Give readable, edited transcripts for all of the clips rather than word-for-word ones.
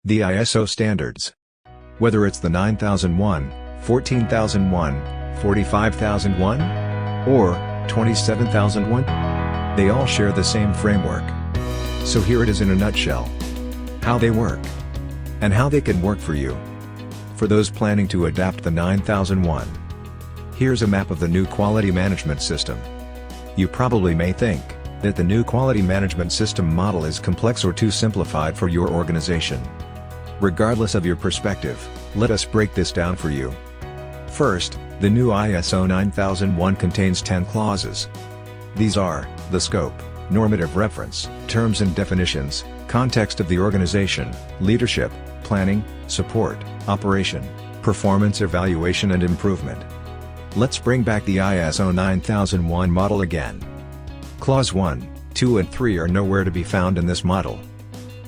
The ISO standards. Whether it's the 9001, 14001, 45001, or 27001, they all share the same framework. So here it is in a nutshell. How they work. And how they can work for you. For those planning to adapt the 9001. Here's a map of the new quality management system. You probably may think that the new quality management system model is complex or too simplified for your organization. Regardless of your perspective, let us break this down for you. First, the new ISO 9001 contains 10 clauses. These are the scope, normative reference, terms and definitions, context of the organization, leadership, planning, support, operation, performance evaluation and improvement. Let's bring back the ISO 9001 model again. Clause 1, 2 and 3 are nowhere to be found in this model.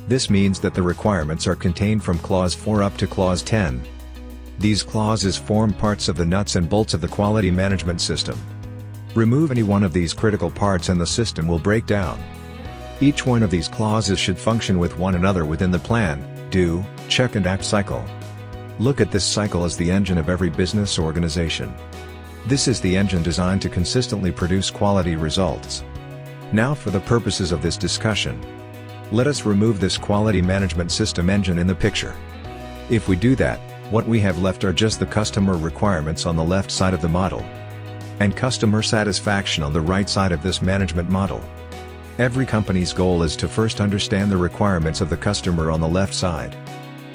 This means that the requirements are contained from Clause 4 up to Clause 10. These clauses form parts of the nuts and bolts of the quality management system. Remove any one of these critical parts and the system will break down. Each one of these clauses should function with one another within the plan, do, check and act cycle. Look at this cycle as the engine of every business organization. This is the engine designed to consistently produce quality results. Now for the purposes of this discussion, let us remove this quality management system engine in the picture. If we do that, what we have left are just the customer requirements on the left side of the model, and customer satisfaction on the right side of this management model. Every company's goal is to first understand the requirements of the customer on the left side.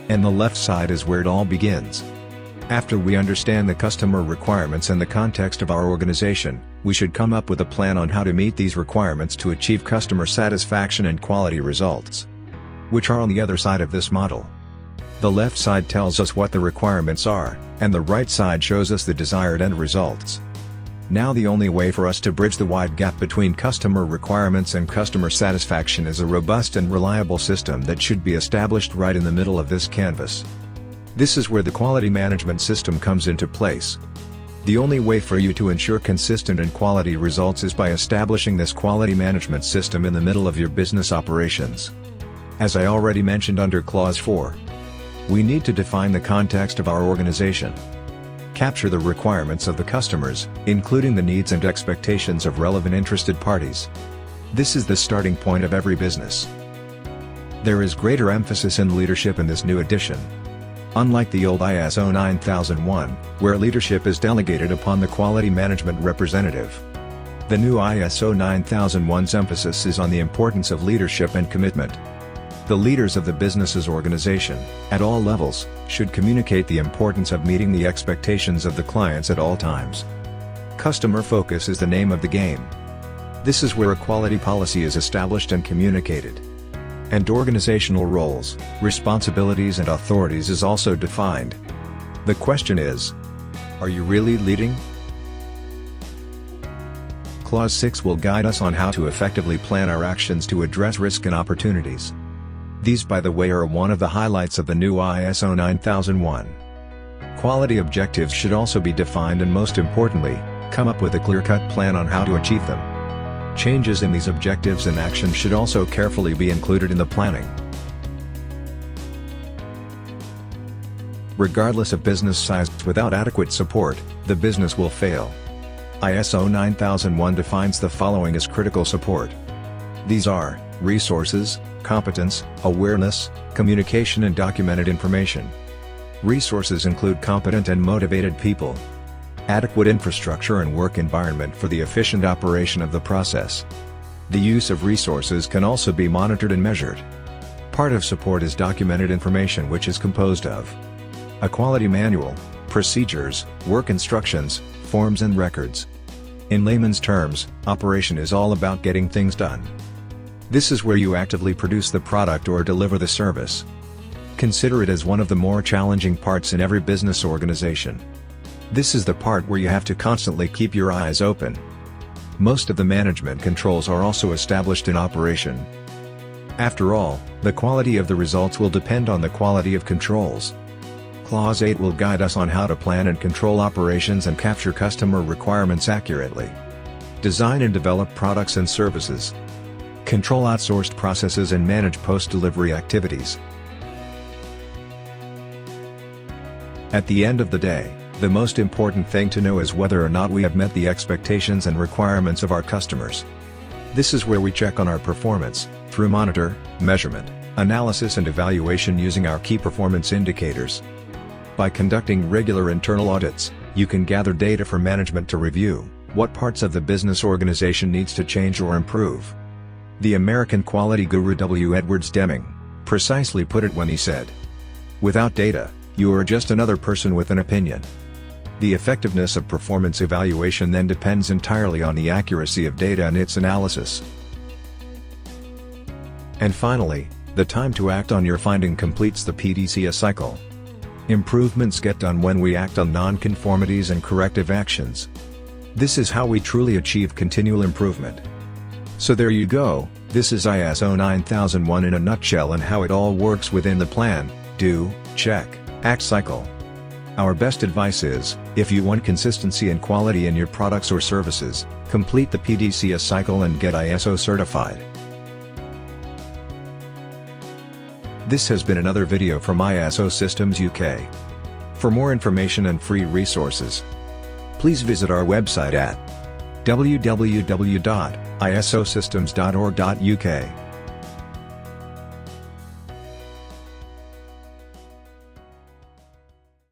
And the left side is where it all begins. After we understand the customer requirements and the context of our organization, we should come up with a plan on how to meet these requirements to achieve customer satisfaction and quality results, which are on the other side of this model. The left side tells us what the requirements are, and the right side shows us the desired end results. Now the only way for us to bridge the wide gap between customer requirements and customer satisfaction is a robust and reliable system that should be established right in the middle of this canvas. This is where the quality management system comes into place. The only way for you to ensure consistent and quality results is by establishing this quality management system in the middle of your business operations. As I already mentioned under Clause 4, we need to define the context of our organization. Capture the requirements of the customers, including the needs and expectations of relevant interested parties. This is the starting point of every business. There is greater emphasis in leadership in this new edition. Unlike the old ISO 9001, where leadership is delegated upon the quality management representative, the new ISO 9001's emphasis is on the importance of leadership and commitment. The leaders of the business's organization, at all levels, should communicate the importance of meeting the expectations of the clients at all times. Customer focus is the name of the game. This is where a quality policy is established and communicated. And organizational roles, responsibilities and authorities is also defined. The question is, are you really leading? Clause 6 will guide us on how to effectively plan our actions to address risk and opportunities. These, by the way, are one of the highlights of the new ISO 9001. Quality objectives should also be defined and, most importantly, come up with a clear-cut plan on how to achieve them. Changes in these objectives and actions should also carefully be included in the planning. Regardless of business size, without adequate support, the business will fail. ISO 9001 defines the following as critical support. These are resources, competence, awareness, communication and documented information. Resources include competent and motivated people, adequate infrastructure and work environment for the efficient operation of the process. The use of resources can also be monitored and measured. Part of support is documented information, which is composed of a quality manual, procedures, work instructions, forms and records. In layman's terms, operation is all about getting things done. This is where you actively produce the product or deliver the service. Consider it as one of the more challenging parts in every business organization. This is the part where you have to constantly keep your eyes open. Most of the management controls are also established in operation. After all, the quality of the results will depend on the quality of controls. Clause 8 will guide us on how to plan and control operations and capture customer requirements accurately. Design and develop products and services. Control outsourced processes and manage post-delivery activities. At the end of the day, the most important thing to know is whether or not we have met the expectations and requirements of our customers. This is where we check on our performance, through monitor, measurement, analysis and evaluation using our key performance indicators. By conducting regular internal audits, you can gather data for management to review what parts of the business organization needs to change or improve. The American quality guru W. Edwards Deming precisely put it when he said, "Without data, you are just another person with an opinion." The effectiveness of performance evaluation then depends entirely on the accuracy of data and its analysis. And finally, the time to act on your finding completes the PDCA cycle. Improvements get done when we act on non-conformities and corrective actions. This is how we truly achieve continual improvement. So there you go, this is ISO 9001 in a nutshell and how it all works within the plan, do, check, act cycle. Our best advice is, if you want consistency and quality in your products or services, complete the PDCA cycle and get ISO certified. This has been another video from ISO Systems UK. For more information and free resources, please visit our website at www.isosystems.org.uk.